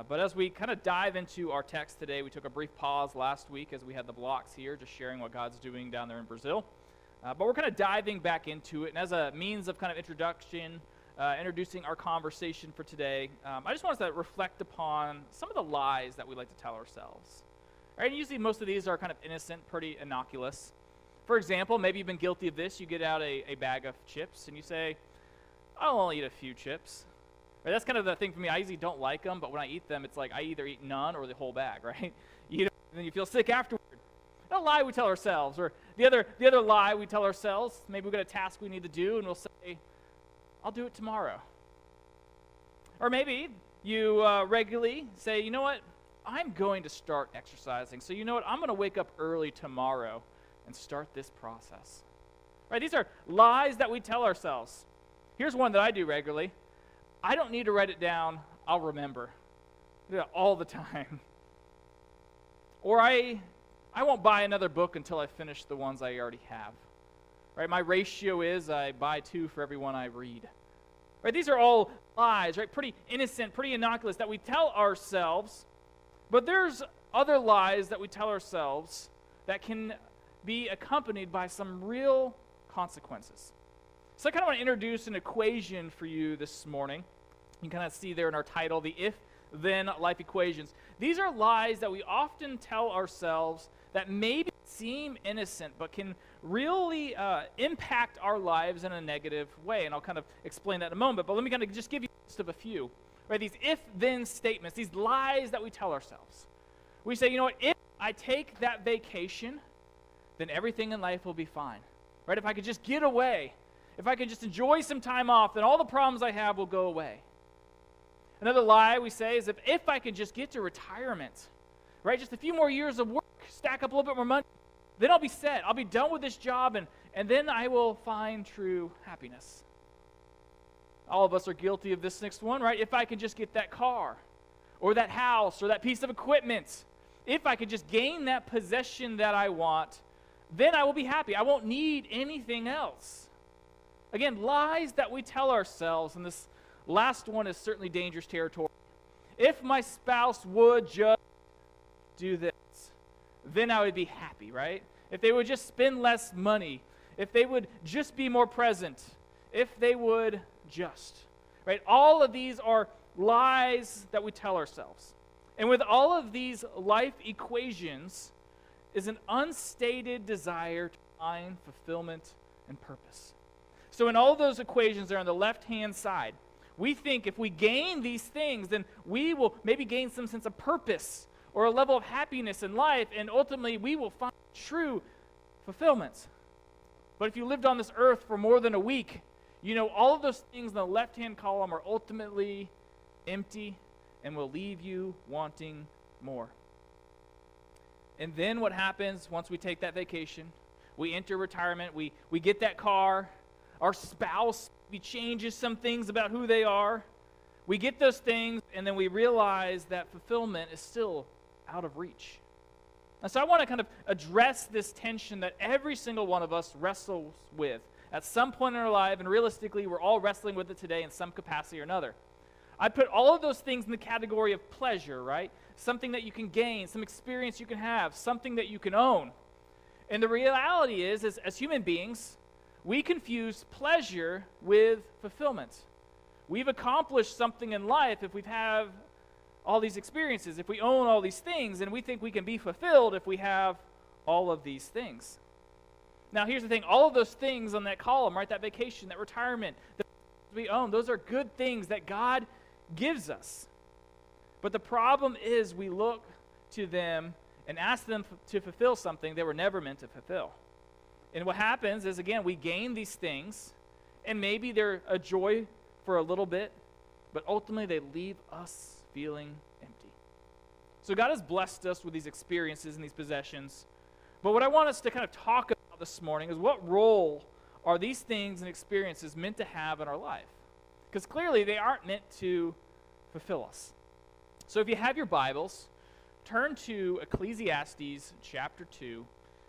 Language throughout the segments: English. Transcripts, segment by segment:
But as we kind of dive into our text today, we took a brief pause last week as we had the blocks here, just sharing what God's doing down there in Brazil. But we're kind of diving back into it, and as a means of kind of introducing our conversation for today, I just want us to reflect upon some of the lies that we like to tell ourselves. Right? And usually most of these are kind of innocent, pretty innocuous. For example, maybe you've been guilty of this. You get out a bag of chips, and you say, I'll only eat a few chips. Right? That's kind of the thing for me. I usually don't like them, but when I eat them, it's like I either eat none or the whole bag, right? And then you feel sick afterward. A lie we tell ourselves, or the other lie we tell ourselves, maybe we've got a task we need to do, and we'll say, I'll do it tomorrow. Or maybe you regularly say, you know what, I'm going to start exercising, so you know what, I'm going to wake up early tomorrow and start this process. Right? These are lies that we tell ourselves. Here's one that I do regularly. I don't need to write it down, I'll remember. I do that all the time. Or I won't buy another book until I finish the ones I already have. Right? My ratio is I buy 2 for every one I read. Right? These are all lies, right? Pretty innocent, pretty innocuous that we tell ourselves. But there's other lies that we tell ourselves that can be accompanied by some real consequences. So I kind of want to introduce an equation for you this morning. You can kind of see there in our title, the if-then life equations. These are lies that we often tell ourselves that maybe seem innocent, but can really impact our lives in a negative way. And I'll kind of explain that in a moment, but let me kind of just give you a list of a few. Right? These if-then statements, these lies that we tell ourselves. We say, you know what, if I take that vacation, then everything in life will be fine. Right? If I could just get away, if I could just enjoy some time off, then all the problems I have will go away. Another lie we say is if I could just get to retirement, right, just a few more years of work, stack up a little bit more money, then I'll be set. I'll be done with this job, and then I will find true happiness. All of us are guilty of this next one, right? If I could just get that car, or that house, or that piece of equipment, if I could just gain that possession that I want, then I will be happy. I won't need anything else. Again, lies that we tell ourselves, and this last one is certainly dangerous territory. If my spouse would just do this, then I would be happy, right? If they would just spend less money, if they would just be more present, if they would just, right? All of these are lies that we tell ourselves. And with all of these life equations is an unstated desire to find fulfillment and purpose. So in all of those equations there on the left-hand side, we think if we gain these things, then we will maybe gain some sense of purpose or a level of happiness in life, and ultimately we will find true fulfillment. But if you lived on this earth for more than a week, you know all of those things in the left-hand column are ultimately empty and will leave you wanting more. And then what happens once we take that vacation? We enter retirement, we get that car, our spouse changes some things about who they are. We get those things, and then we realize that fulfillment is still out of reach. And so I want to kind of address this tension that every single one of us wrestles with at some point in our life, and realistically, we're all wrestling with it today in some capacity or another. I put all of those things in the category of pleasure, right? Something that you can gain, some experience you can have, something that you can own. And the reality is as human beings, we confuse pleasure with fulfillment. We've accomplished something in life if we have all these experiences, if we own all these things, and we think we can be fulfilled if we have all of these things. Now, here's the thing. All of those things on that column, right, that vacation, that retirement, that we own, those are good things that God gives us. But the problem is we look to them and ask them to fulfill something they were never meant to fulfill. And what happens is, again, we gain these things, and maybe they're a joy for a little bit, but ultimately they leave us feeling empty. So God has blessed us with these experiences and these possessions. But what I want us to kind of talk about this morning is what role are these things and experiences meant to have in our life? Because clearly they aren't meant to fulfill us. So if you have your Bibles, turn to Ecclesiastes chapter 2.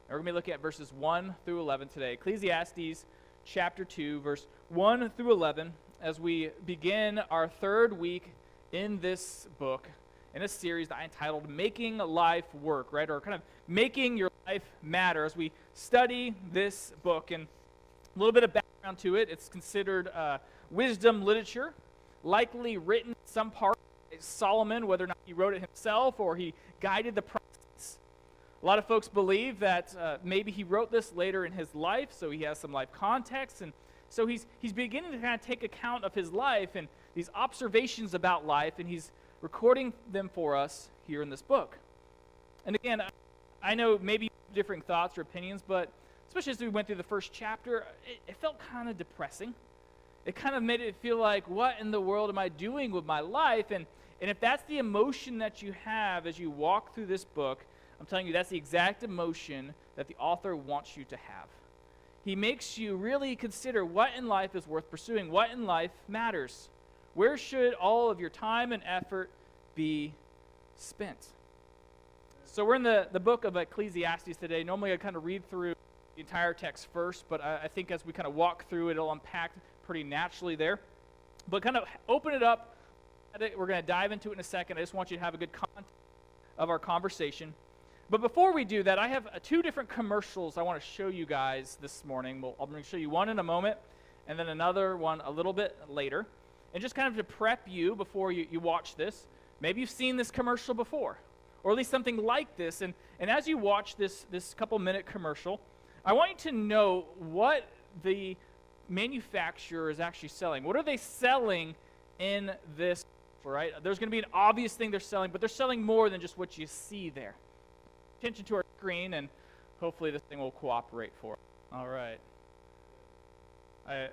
And we're going to be looking at verses 1 through 11 today. Ecclesiastes chapter 2, verse 1 through 11, as we begin our third week in this book. in a series that I entitled Making Life Work, right? Or kind of making your life matter as we study this book. And a little bit of background to it. It's considered wisdom literature, likely written in some part by Solomon, whether or not he wrote it himself or he guided the process. A lot of folks believe that maybe he wrote this later in his life, so he has some life context, and so he's beginning to kind of take account of his life and these observations about life, and he's recording them for us here in this book. And again, I know maybe differing thoughts or opinions, but especially as we went through the first chapter, it felt kind of depressing. It kind of made it feel like, what in the world am I doing with my life? And if that's the emotion that you have as you walk through this book, I'm telling you, that's the exact emotion that the author wants you to have. He makes you really consider what in life is worth pursuing, what in life matters. Where should all of your time and effort be spent? So we're in the book of Ecclesiastes today. Normally I kind of read through the entire text first, but I think as we kind of walk through it, it'll unpack pretty naturally there. But kind of open it up. We're going to dive into it in a second. I just want you to have a good context of our conversation. But before we do that, I have two different commercials I want to show you guys this morning. I'm going to show you one in a moment, and then another one a little bit later. And just kind of to prep you before you watch this, maybe you've seen this commercial before, or at least something like this. And as you watch this couple-minute commercial, I want you to know what the manufacturer is actually selling. What are they selling in this, right? There's going to be an obvious thing they're selling, but they're selling more than just what you see there. Attention to our screen, and hopefully this thing will cooperate for us. All right.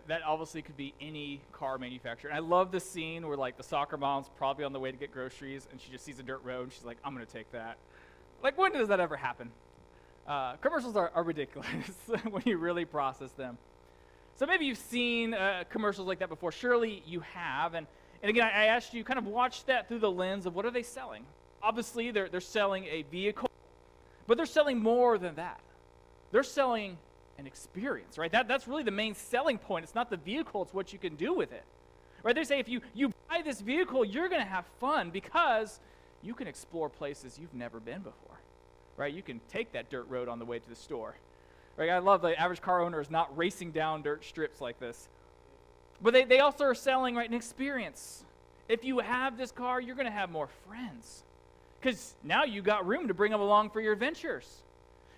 That obviously could be any car manufacturer. And I love the scene where, like, the soccer mom's probably on the way to get groceries, and she just sees a dirt road, and she's like, I'm going to take that. Like, when does that ever happen? Commercials are ridiculous when you really process them. So maybe you've seen commercials like that before. Surely you have. And again, I asked you, kind of watch that through the lens of what are they selling? Obviously, they're selling a vehicle, but they're selling more than that. They're selling an experience, right? That's really the main selling point. It's not the vehicle, it's what you can do with it. Right? They say if you buy this vehicle, you're going to have fun because you can explore places you've never been before. Right? You can take that dirt road on the way to the store. Right? I love the average car owner is not racing down dirt strips like this. But they also are selling, right, an experience. If you have this car, you're going to have more friends. Because now you got room to bring them along for your adventures.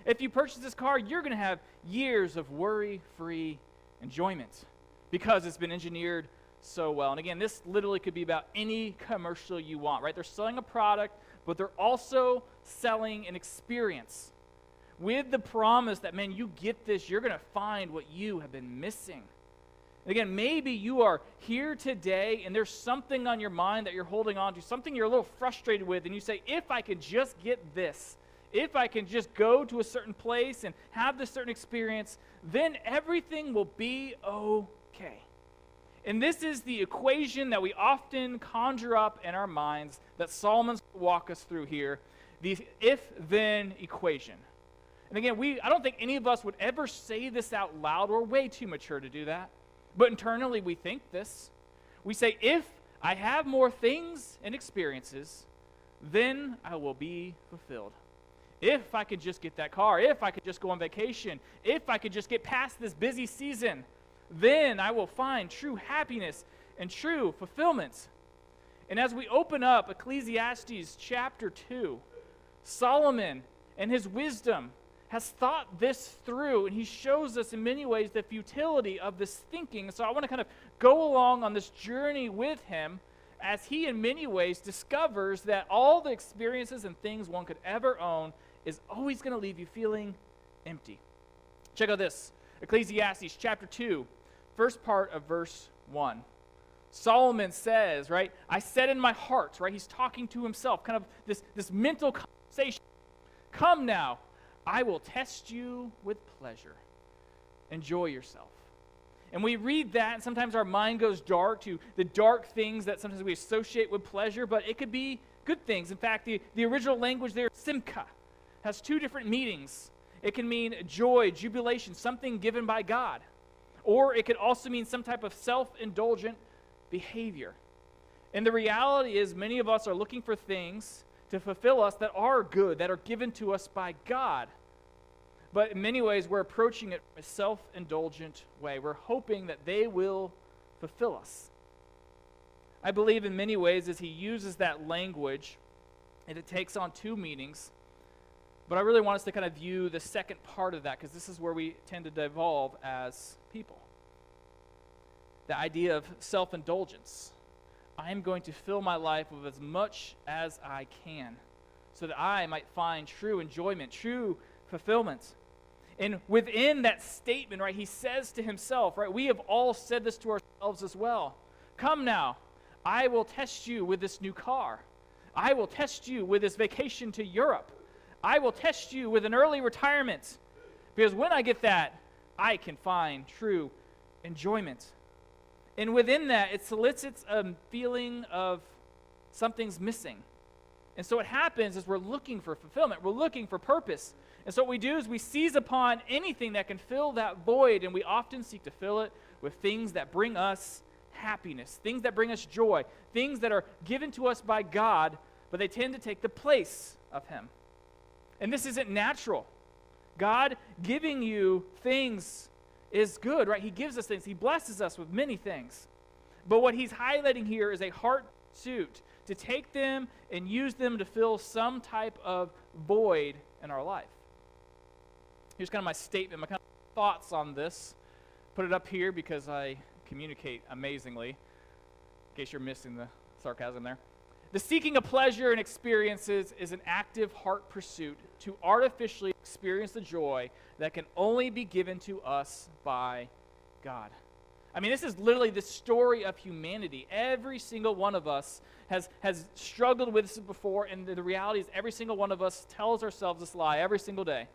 If you purchase this car, you're going to have years of worry-free enjoyment because it's been engineered so well. And again, this literally could be about any commercial you want, right? They're selling a product, but they're also selling an experience with the promise that, man, you get this, you're going to find what you have been missing. And again, maybe you are here today and there's something on your mind that you're holding on to, something you're a little frustrated with, and you say, if I could just get this, if I can just go to a certain place and have this certain experience, then everything will be okay. And this is the equation that we often conjure up in our minds that Solomon's going to walk us through here, the if-then equation. And again, I don't think any of us would ever say this out loud. We're way too mature to do that. But internally, we think this. We say, if I have more things and experiences, then I will be fulfilled. If I could just get that car, if I could just go on vacation, if I could just get past this busy season, then I will find true happiness and true fulfillment. And as we open up Ecclesiastes chapter 2, Solomon and his wisdom has thought this through, and he shows us in many ways the futility of this thinking. So I want to kind of go along on this journey with him as he in many ways discovers that all the experiences and things one could ever own is always going to leave you feeling empty. Check out this. Ecclesiastes chapter 2, first part of verse 1. Solomon says, right, I said in my heart, right, he's talking to himself, kind of this mental conversation. Come now, I will test you with pleasure. Enjoy yourself. And we read that, and sometimes our mind goes dark to the dark things that sometimes we associate with pleasure, but it could be good things. In fact, the original language there, simcha, has two different meanings. It can mean joy, jubilation, something given by God. Or it could also mean some type of self-indulgent behavior. And the reality is many of us are looking for things to fulfill us that are good, that are given to us by God. But in many ways, we're approaching it in a self-indulgent way. We're hoping that they will fulfill us. I believe in many ways as he uses that language, and it takes on two meanings. But I really want us to kind of view the second part of that, because this is where we tend to devolve as people. The idea of self-indulgence. I'm going to fill my life with as much as I can so that I might find true enjoyment, true fulfillment. And within that statement, right, he says to himself, right, we have all said this to ourselves as well. Come now, I will test you with this new car. I will test you with this vacation to Europe. I will test you with an early retirement. Because when I get that, I can find true enjoyment. And within that, it solicits a feeling of something's missing. And so what happens is we're looking for fulfillment. We're looking for purpose. And so what we do is we seize upon anything that can fill that void, and we often seek to fill it with things that bring us happiness, things that bring us joy, things that are given to us by God, but they tend to take the place of him. And this isn't natural. God giving you things is good, right? He gives us things. He blesses us with many things. But what he's highlighting here is a heart pursuit to take them and use them to fill some type of void in our life. Here's kind of my statement, my kind of thoughts on this. Put it up here because I communicate amazingly, in case you're missing the sarcasm there. The seeking of pleasure and experiences is an active heart pursuit to artificially experience the joy that can only be given to us by God. I mean, this is literally the story of humanity. Every single one of us has struggled with this before, and the reality is every single one of us tells ourselves this lie every single day.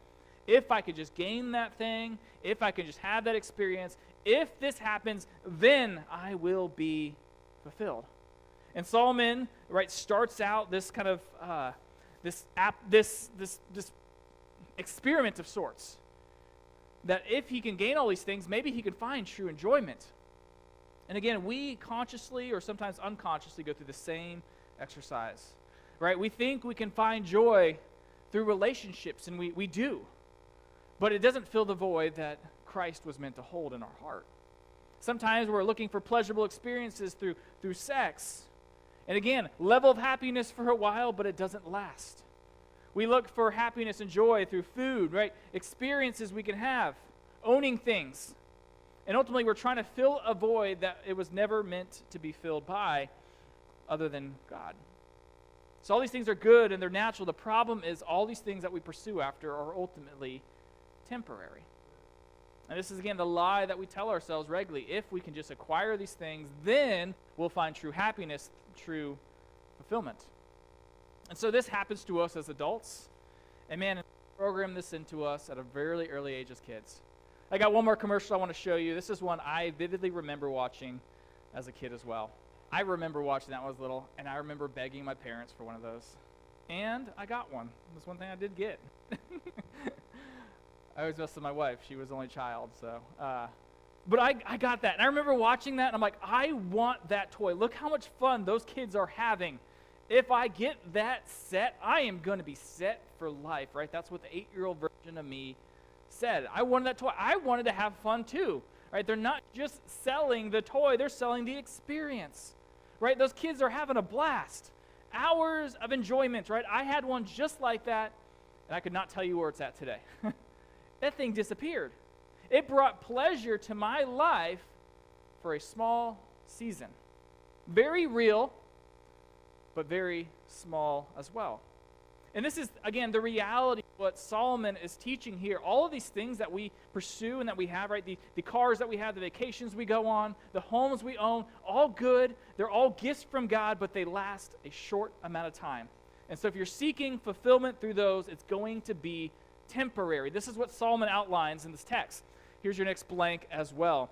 If I could just gain that thing, if I could just have that experience, if this happens, then I will be fulfilled. And Solomon, right, starts out this kind of this experiment of sorts, that if he can gain all these things, maybe he can find true enjoyment. And again, we consciously or sometimes unconsciously go through the same exercise, right? We think we can find joy through relationships, and we do. But it doesn't fill the void that Christ was meant to hold in our heart. Sometimes we're looking for pleasurable experiences through sex. And again, level of happiness for a while, but it doesn't last. We look for happiness and joy through food, right? Experiences we can have, owning things. And ultimately, we're trying to fill a void that it was never meant to be filled by other than God. So all these things are good and they're natural. The problem is all these things that we pursue after are ultimately temporary. And this is, again, the lie that we tell ourselves regularly. If we can just acquire these things, then we'll find true happiness, true fulfillment. And so this happens to us as adults. And man, program this into us at a very early age as kids. I got one more commercial I want to show you. This is one I vividly remember watching as a kid as well. I remember watching that when I was little, and I remember begging my parents for one of those. And I got one. That's one thing I did get. I always messed with my wife. She was the only child, so. But I got that. And I remember watching that, and I'm like, I want that toy. Look how much fun those kids are having. If I get that set, I am going to be set for life, right? That's what the 8-year-old version of me said. I wanted that toy. I wanted to have fun too, right? They're not just selling the toy. They're selling the experience, right? Those kids are having a blast. Hours of enjoyment, right? I had one just like that, and I could not tell you where it's at today. That thing disappeared. It brought pleasure to my life for a small season. Very real, but very small as well. And this is, again, the reality of what Solomon is teaching here. All of these things that we pursue and that we have, right? The cars that we have, the vacations we go on, the homes we own, all good. They're all gifts from God, but they last a short amount of time. And so if you're seeking fulfillment through those, it's going to be temporary. This is what Solomon outlines in this text. Here's your next blank as well.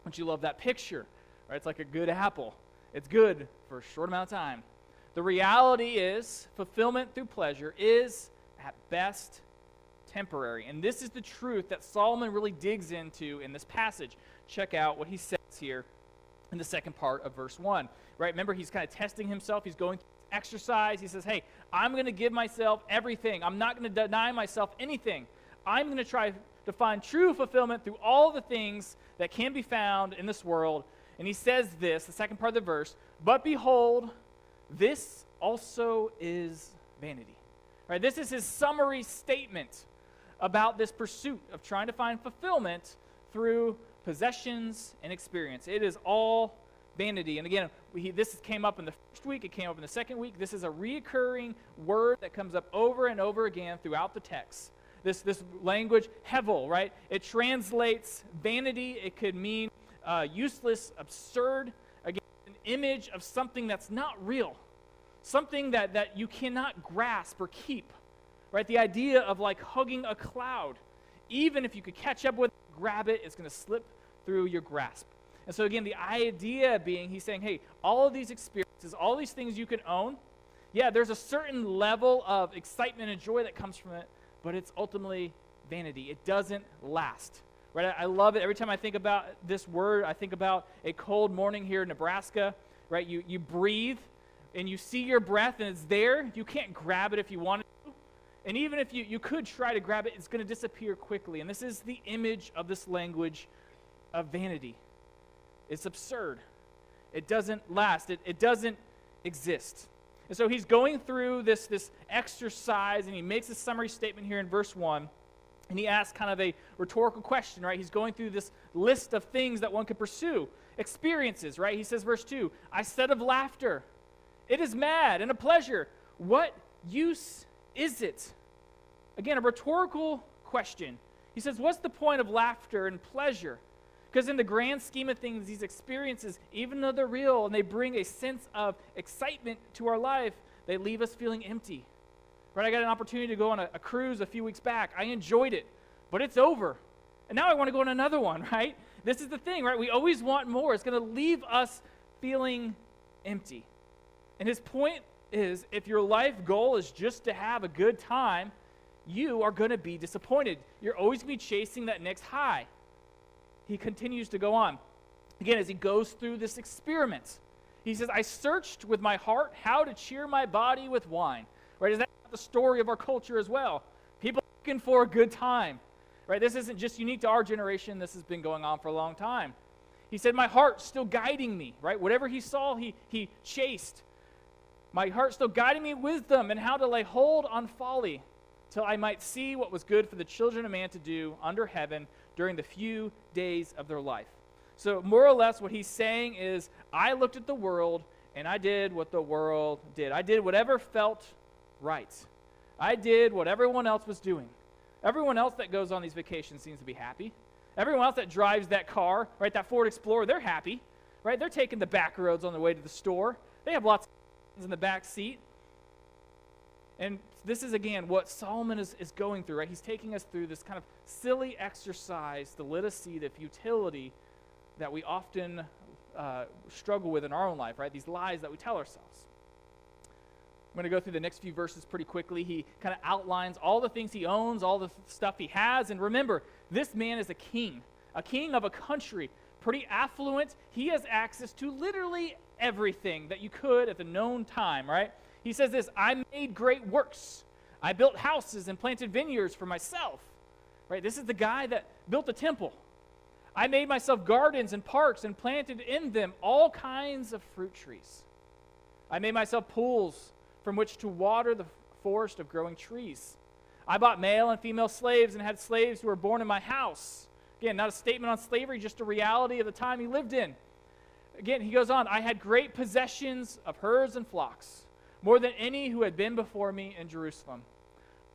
Don't you love that picture? Right? It's like a good apple. It's good for a short amount of time. The reality is fulfillment through pleasure is at best temporary. And this is the truth that Solomon really digs into in this passage. Check out what he says here in the second part of verse 1. Right? Remember, he's kind of testing himself. He's going through exercise. He says, hey, I'm going to give myself everything. I'm not going to deny myself anything. I'm going to try to find true fulfillment through all the things that can be found in this world. And he says this, the second part of the verse, but behold, this also is vanity. Right? This is his summary statement about this pursuit of trying to find fulfillment through possessions and experience. It is all vanity. And again, this came up in the first week, it came up in the second week. This is a reoccurring word that comes up over and over again throughout the text. This language, hevel, right? It translates vanity. It could mean useless, absurd. Again, an image of something that's not real. Something that you cannot grasp or keep. Right? The idea of like hugging a cloud. Even if you could catch up with it, grab it, it's going to slip through your grasp. And so again, the idea being, he's saying, hey, all of these experiences, all these things you can own, yeah, there's a certain level of excitement and joy that comes from it, but it's ultimately vanity. It doesn't last. Right? I love it. Every time I think about this word, I think about a cold morning here in Nebraska. Right? You breathe, and you see your breath, and it's there. You can't grab it if you wanted to. And even if you could try to grab it, it's going to disappear quickly. And this is the image of this language of vanity. It's absurd. It doesn't last. It doesn't exist. And so he's going through this exercise, and he makes a summary statement here in verse 1, and he asks kind of a rhetorical question, right? He's going through this list of things that one could pursue. Experiences, right? He says, verse 2, I said of laughter, it is mad and a pleasure. What use is it? Again, a rhetorical question. He says, what's the point of laughter and pleasure? Because in the grand scheme of things, these experiences, even though they're real and they bring a sense of excitement to our life, they leave us feeling empty. Right? I got an opportunity to go on a cruise a few weeks back. I enjoyed it, but it's over. And now I want to go on another one, right? This is the thing, right? We always want more. It's going to leave us feeling empty. And his point is, if your life goal is just to have a good time, you are going to be disappointed. You're always going to be chasing that next high. He continues to go on. Again, as he goes through this experiment, he says, I searched with my heart how to cheer my body with wine. Right? Is that the story of our culture as well? People looking for a good time. Right? This isn't just unique to our generation. This has been going on for a long time. He said, my heart's still guiding me. Right? Whatever he saw, he chased. My heart still guiding me wisdom and how to lay hold on folly, till I might see what was good for the children of man to do under heaven during the few days of their life. So more or less what he's saying is, I looked at the world and I did what the world did. I did whatever felt right. I did what everyone else was doing. Everyone else that goes on these vacations seems to be happy. Everyone else that drives that car, right, that Ford Explorer, they're happy. Right? They're taking the back roads on the way to the store. They have lots of in the back seat. And this is, again, what Solomon is going through, right? He's taking us through this kind of silly exercise to let us see the futility that we often struggle with in our own life, right? These lies that we tell ourselves. I'm going to go through the next few verses pretty quickly. He kind of outlines all the things he owns, all the stuff he has. And remember, this man is a king of a country, pretty affluent. He has access to literally everything that you could at the known time, right? He says this, I made great works. I built houses and planted vineyards for myself. Right? This is the guy that built the temple. I made myself gardens and parks and planted in them all kinds of fruit trees. I made myself pools from which to water the forest of growing trees. I bought male and female slaves and had slaves who were born in my house. Again, not a statement on slavery, just a reality of the time he lived in. Again, he goes on, I had great possessions of herds and flocks, more than any who had been before me in Jerusalem.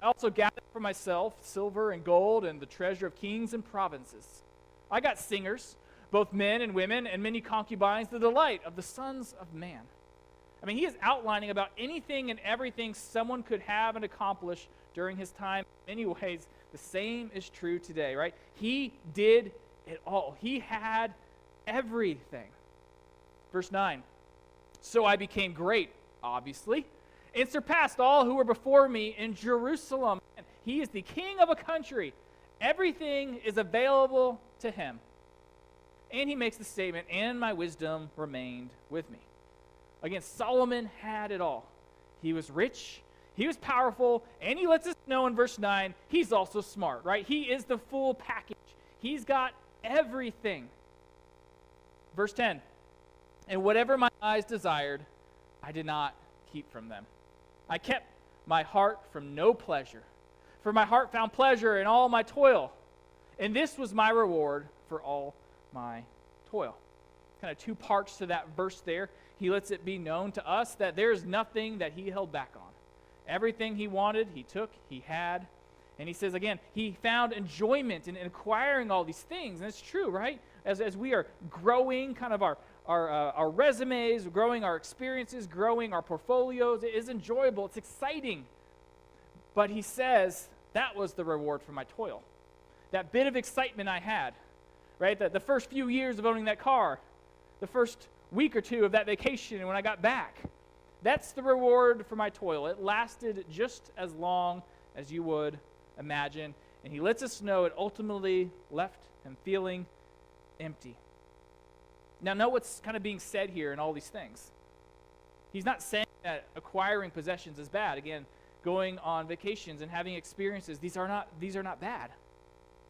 I also gathered for myself silver and gold and the treasure of kings and provinces. I got singers, both men and women, and many concubines, the delight of the sons of man. I mean, he is outlining about anything and everything someone could have and accomplish during his time. In many ways, the same is true today, right? He did it all. He had everything. Verse 9, so I became great, obviously, and surpassed all who were before me in Jerusalem. He is the king of a country. Everything is available to him. And he makes the statement, and my wisdom remained with me. Again, Solomon had it all. He was rich, he was powerful, and he lets us know in verse 9, he's also smart, right? He is the full package. He's got everything. Verse 10, and whatever my eyes desired, I did not keep from them. I kept my heart from no pleasure, for my heart found pleasure in all my toil, and this was my reward for all my toil. Kind of two parts to that verse there. He lets it be known to us that there's nothing that he held back on. Everything he wanted, he took, he had. And he says again, he found enjoyment in acquiring all these things. And it's true, right? As we are growing kind of our resumes, growing our experiences, growing our portfolios, it is enjoyable, it's exciting. But he says, that was the reward for my toil. That bit of excitement I had, right? The first few years of owning that car, the first week or two of that vacation when I got back, that's the reward for my toil. It lasted just as long as you would imagine. And he lets us know it ultimately left him feeling empty. Now, know what's kind of being said here in all these things. He's not saying that acquiring possessions is bad. Again, going on vacations and having experiences, these are not bad.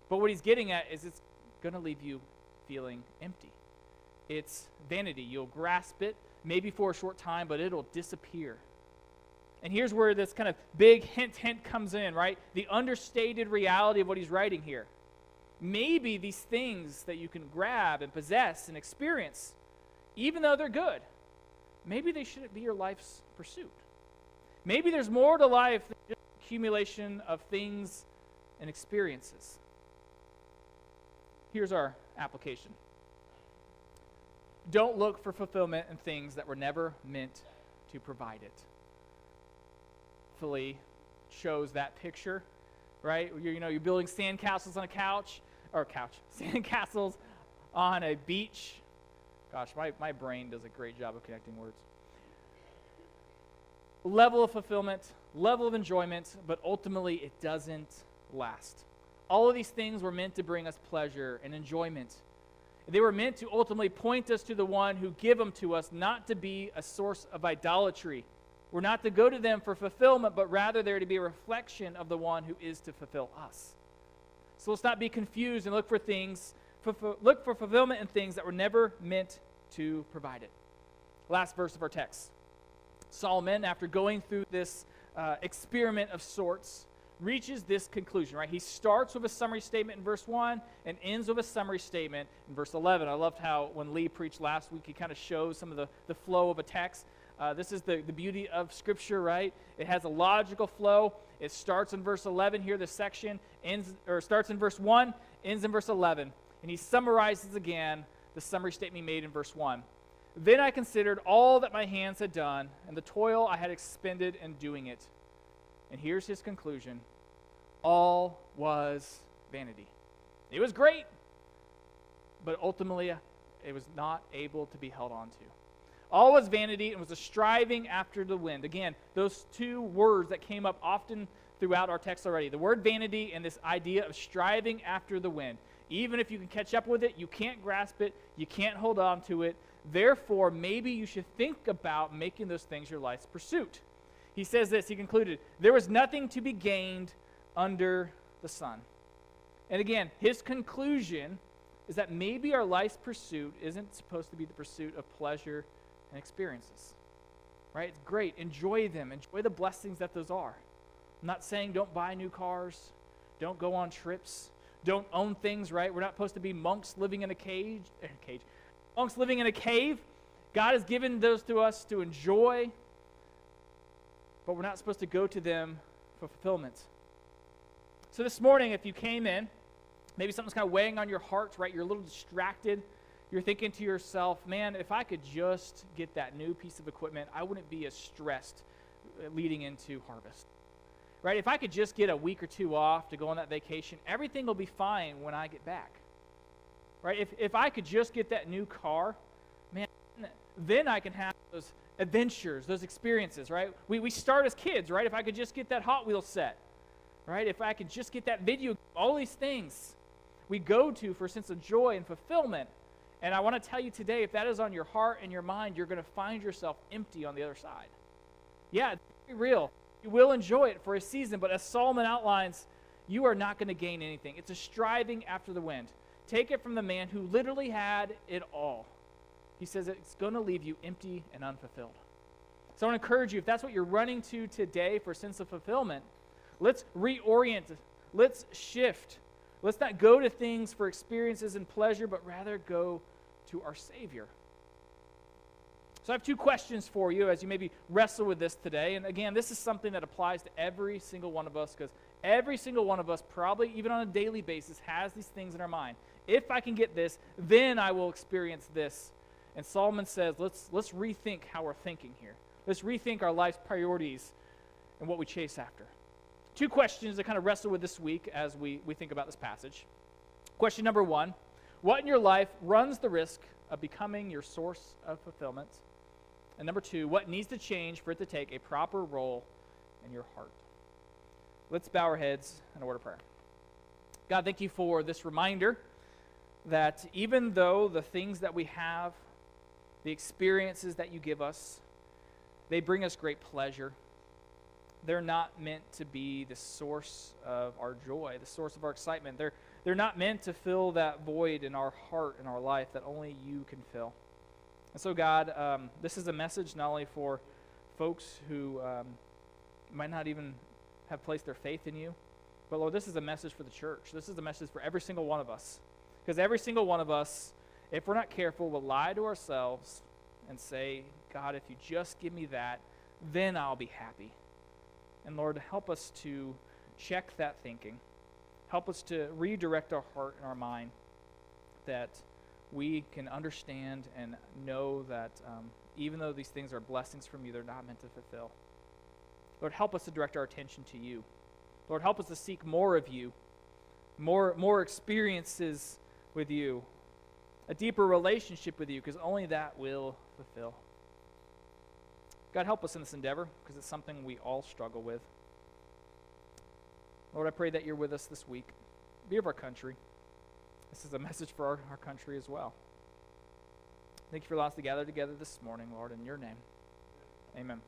But what he's getting at is it's going to leave you feeling empty. It's vanity. You'll grasp it, maybe for a short time, but it'll disappear. And here's where this kind of big hint comes in, right? The understated reality of what he's writing here. Maybe these things that you can grab and possess and experience, even though they're good, maybe they shouldn't be your life's pursuit. Maybe there's more to life than just accumulation of things and experiences. Here's our application. Don't look for fulfillment in things that were never meant to provide it. Philly shows that picture, right? You're building sandcastles on sandcastles on a beach. Gosh, my brain does a great job of connecting words. Level of fulfillment, level of enjoyment, but ultimately it doesn't last. All of these things were meant to bring us pleasure and enjoyment. They were meant to ultimately point us to the one who gave them to us, not to be a source of idolatry. We're not to go to them for fulfillment, but rather they're to be a reflection of the one who is to fulfill us. So let's not be confused and look for fulfillment in things that were never meant to provide it. Last verse of our text. Solomon, after going through this experiment of sorts, reaches this conclusion, right? He starts with a summary statement in verse 1 and ends with a summary statement in verse 11. I loved how when Lee preached last week, he kind of shows some of the flow of a text. This is the beauty of Scripture, right? It has a logical flow. It starts in verse 11 here, this section, starts in verse 1, ends in verse 11. And he summarizes again the summary statement he made in verse 1. Then I considered all that my hands had done and the toil I had expended in doing it. And here's his conclusion. All was vanity. It was great, but ultimately it was not able to be held on to. All was vanity and was a striving after the wind. Again, those two words that came up often throughout our text already. The word vanity and this idea of striving after the wind. Even if you can catch up with it, you can't grasp it, you can't hold on to it. Therefore, maybe you should think about making those things your life's pursuit. He says this, he concluded, there was nothing to be gained under the sun. And again, his conclusion is that maybe our life's pursuit isn't supposed to be the pursuit of pleasure and experiences. Right? It's great. Enjoy them. Enjoy the blessings that those are. I'm not saying don't buy new cars. Don't go on trips. Don't own things, right? We're not supposed to be monks living in a cage. Monks living in a cave. God has given those to us to enjoy, but we're not supposed to go to them for fulfillment. So this morning, if you came in, maybe something's kind of weighing on your heart, right? You're a little distracted. You're thinking to yourself, man, if I could just get that new piece of equipment, I wouldn't be as stressed leading into harvest. Right? If I could just get a week or two off to go on that vacation, everything will be fine when I get back. Right? If I could just get that new car, man, then I can have those adventures, those experiences, right? We start as kids, right? If I could just get that Hot Wheels set, right? If I could just get that video, all these things we go to for a sense of joy and fulfillment. And I want to tell you today, if that is on your heart and your mind, you're going to find yourself empty on the other side. Yeah, it's very real. You will enjoy it for a season, but as Solomon outlines, you are not going to gain anything. It's a striving after the wind. Take it from the man who literally had it all. He says it's going to leave you empty and unfulfilled. So I want to encourage you, if that's what you're running to today for a sense of fulfillment, let's reorient. Let's shift. Let's not go to things for experiences and pleasure, but rather go to our Savior. So I have two questions for you as you maybe wrestle with this today. And again, this is something that applies to every single one of us, because every single one of us, probably even on a daily basis, has these things in our mind. If I can get this, then I will experience this. And Solomon says, let's rethink how we're thinking here. Let's rethink our life's priorities and what we chase after. Two questions to kind of wrestle with this week as we think about this passage. Question number one, what in your life runs the risk of becoming your source of fulfillment? And number two, what needs to change for it to take a proper role in your heart? Let's bow our heads in a word of prayer. God, thank you for this reminder that even though the things that we have, the experiences that you give us, they bring us great pleasure, they're not meant to be the source of our joy, the source of our excitement. They're not meant to fill that void in our heart, in our life, that only you can fill. And so, God, this is a message not only for folks who might not even have placed their faith in you, but, Lord, this is a message for the church. This is a message for every single one of us. Because every single one of us, if we're not careful, will lie to ourselves and say, God, if you just give me that, then I'll be happy. And Lord, help us to check that thinking. Help us to redirect our heart and our mind that we can understand and know that even though these things are blessings from you, they're not meant to fulfill. Lord, help us to direct our attention to you. Lord, help us to seek more of you, more experiences with you, a deeper relationship with you, because only that will fulfill. God, help us in this endeavor, because it's something we all struggle with. Lord, I pray that you're with us this week. Be of our country. This is a message for our country as well. Thank you for allowing us to gather together this morning, Lord, in your name. Amen.